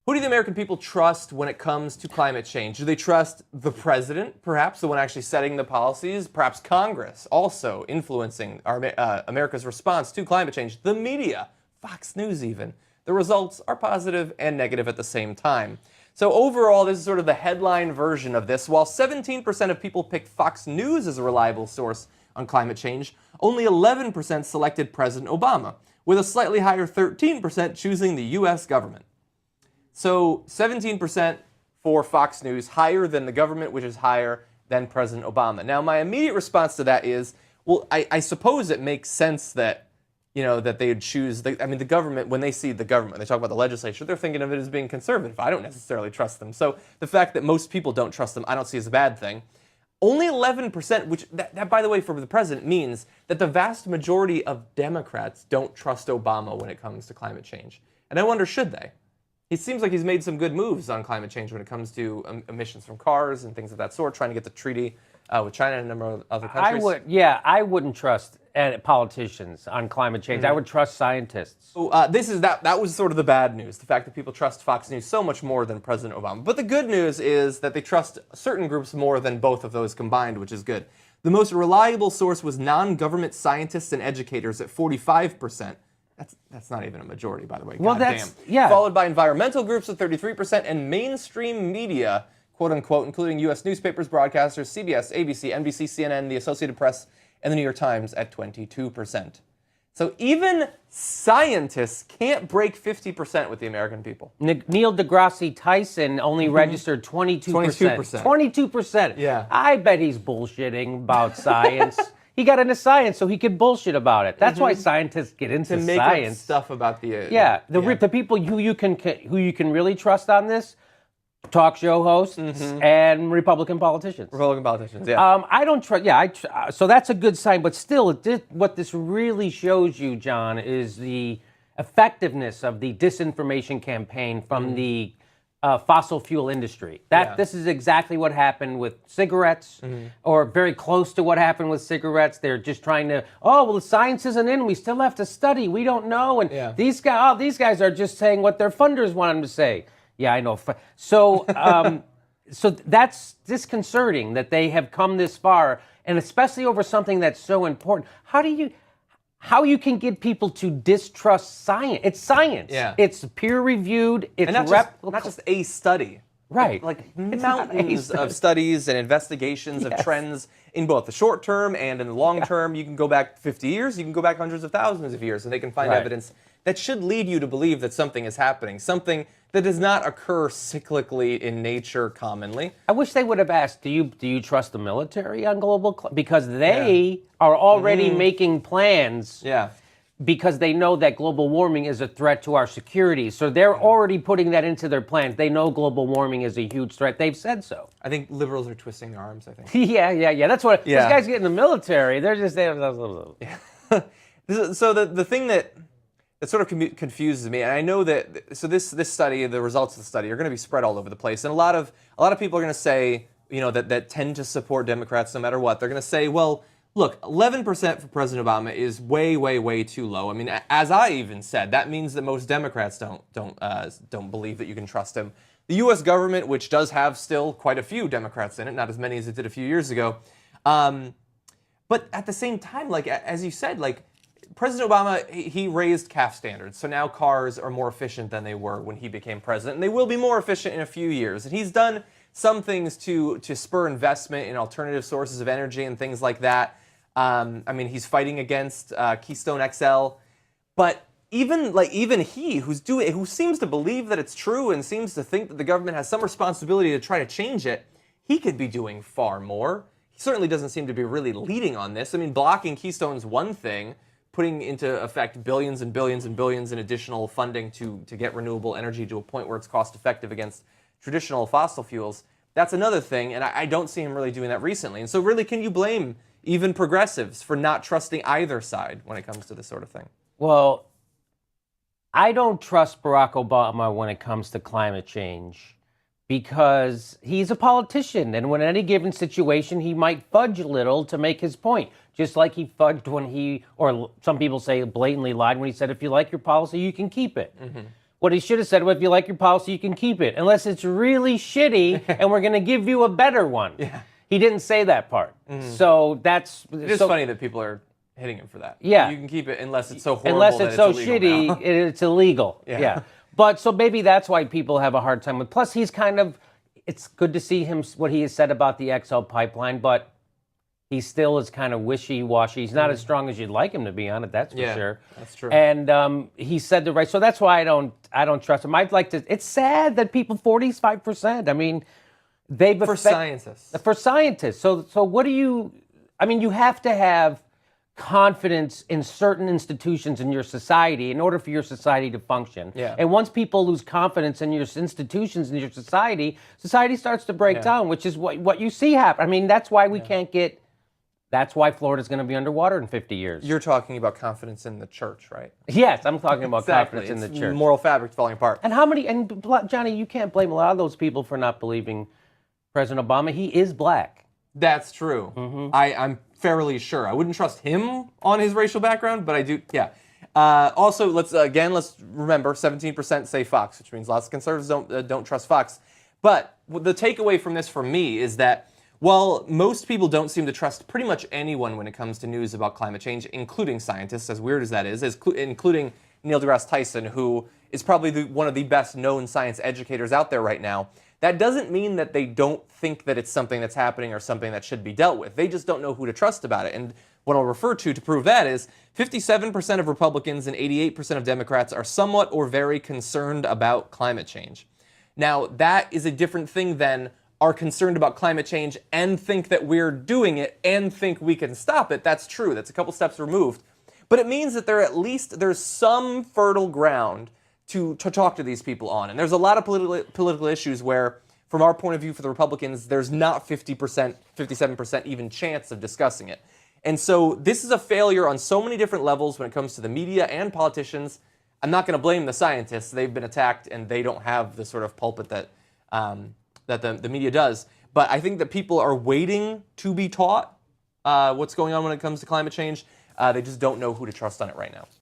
Who do the American people trust when it comes to climate change? Do they trust the president, perhaps, the one actually setting the policies? Perhaps Congress, also influencing America's response to climate change? The media, Fox News even. The results are positive and negative at the same time. So overall, this is sort of the headline version of this. While 17% of people picked Fox News as a reliable source on climate change, only 11% selected President Obama, with a slightly higher 13% choosing the U.S. government. So 17% for Fox News, higher than the government, which is higher than President Obama. Now, my immediate response to that is, well, I suppose it makes sense that, that they would choose, the government, when they see the government, they talk about the legislature, they're thinking of it as being conservative. I don't necessarily trust them. So the fact that most people don't trust them, I don't see as a bad thing. Only 11%, which, that by the way, for the president means that the vast majority of Democrats don't trust Obama when it comes to climate change. And I wonder, should they? It seems like he's made some good moves on climate change when it comes to emissions from cars and things of that sort, trying to get the treaty with China and a number of other countries. I wouldn't trust politicians on climate change. Mm-hmm. I would trust scientists. So that was sort of the bad news, the fact that people trust Fox News so much more than President Obama. But the good news is that they trust certain groups more than both of those combined, which is good. The most reliable source was non-government scientists and educators at 45%. That's not even a majority, by the way. Well, damn. Followed by environmental groups at 33% and mainstream media, quote unquote, including U.S. newspapers, broadcasters, CBS, ABC, NBC, CNN, the Associated Press, and the New York Times at 22%. So even scientists can't break 50% with the American people. Neil deGrasse Tyson only registered 22%. 22%. Yeah. I bet he's bullshitting about science. He got into science so he could bullshit about it. That's why scientists get into to make science. Up stuff about the the people who you can really trust on this, talk show hosts and Republican politicians. I don't trust. Yeah, so that's a good sign. But still, what this really shows you, John, is the effectiveness of the disinformation campaign from the fossil fuel industry. This is exactly what happened with cigarettes, or very close to what happened with cigarettes. They're just trying to, the science isn't in. We still have to study. We don't know. And these guys are just saying what their funders want them to say. Yeah, I know. So, so that's disconcerting that they have come this far, and especially over something that's so important. How you can get people to distrust science? It's science. Yeah. It's peer-reviewed. It's and not just a study. Right. Like mountains of studies and investigations of trends in both the short term and in the long term. You can go back 50 years, you can go back hundreds of thousands of years, and they can find evidence that should lead you to believe that something is happening, something that does not occur cyclically in nature commonly. I wish they would have asked, do you trust the military on global because they are already making plans. Yeah. Because they know that global warming is a threat to our security. So they're already putting that into their plans. They know global warming is a huge threat. They've said so. I think liberals are twisting their arms, I think. Yeah. That's what these guys get in the military. They're just So the thing that sort of confuses me, and I know that this study, the results of the study, are going to be spread all over the place, and a lot of people are going to say, that tend to support Democrats no matter what. They're going to say, well, look, 11% for President Obama is way, way, way too low. I mean, as I even said, that means that most Democrats don't believe that you can trust him. The U.S. government, which does have still quite a few Democrats in it, not as many as it did a few years ago, but at the same time, like as you said, like President Obama, he raised CAF standards, so now cars are more efficient than they were when he became president, and they will be more efficient in a few years. And he's done some things to spur investment in alternative sources of energy and things like that. I mean, he's fighting against Keystone XL, but even he, who seems to believe that it's true and seems to think that the government has some responsibility to try to change it, he could be doing far more. He certainly doesn't seem to be really leading on this. I mean, blocking Keystone's one thing, putting into effect billions and billions and billions in additional funding to get renewable energy to a point where it's cost effective against traditional fossil fuels, that's another thing, and I don't see him really doing that recently. And so really, can you blame even progressives for not trusting either side when it comes to this sort of thing? Well, I don't trust Barack Obama when it comes to climate change because he's a politician, and when in any given situation, he might fudge a little to make his point, just like he fudged or some people say blatantly lied when he said, if you like your policy, you can keep it. What he should have said, well, if you like your policy, you can keep it, unless it's really shitty and we're going to give you a better one. Yeah. He didn't say that part. So that's... It's funny that people are hitting him for that. Yeah. You can keep it unless it's so horrible unless that it's so illegal now. shitty, it's illegal. Yeah. But so maybe that's why people have a hard time with. Plus, he's kind of. It's good to see him what he has said about the XL pipeline, but he still is kind of wishy-washy. He's not as strong as you'd like him to be on it. That's for sure. That's true. And he said the right. So that's why I don't trust him. I'd like to. It's sad that people 45%. I mean, they've for scientists. For scientists. So what do you? I mean, you have to have confidence in certain institutions in your society in order for your society to function. Yeah. And once people lose confidence in your institutions in your society starts to break down, which is what you see happen. I mean, that's why we can't get. That's why Florida's going to be underwater in 50 years. You're talking about confidence in the church, right? Yes, I'm talking about Exactly. confidence in It's the church. Moral fabric falling apart. And how many? And Johnny, you can't blame a lot of those people for not believing President Obama. He is black. That's true. I'm fairly sure. I wouldn't trust him on his racial background, but I do. Yeah. Also, let's remember 17% say Fox, which means lots of conservatives don't trust Fox. But the takeaway from this for me is that while most people don't seem to trust pretty much anyone when it comes to news about climate change, including scientists, as weird as that is, including Neil deGrasse Tyson, who is probably one of the best known science educators out there right now, that doesn't mean that they don't think that it's something that's happening or something that should be dealt with. They just don't know who to trust about it. And what I'll refer to prove that is 57% of Republicans and 88% of Democrats are somewhat or very concerned about climate change. Now, that is a different thing than are concerned about climate change and think that we're doing it and think we can stop it. That's true. That's a couple steps removed. But it means that there's some fertile ground to talk to these people on. And there's a lot of political issues where, from our point of view for the Republicans, there's not 50%, 57% even chance of discussing it. And so this is a failure on so many different levels when it comes to the media and politicians. I'm not going to blame the scientists. They've been attacked and they don't have the sort of pulpit that the media does. But I think that people are waiting to be taught what's going on when it comes to climate change. They just don't know who to trust on it right now.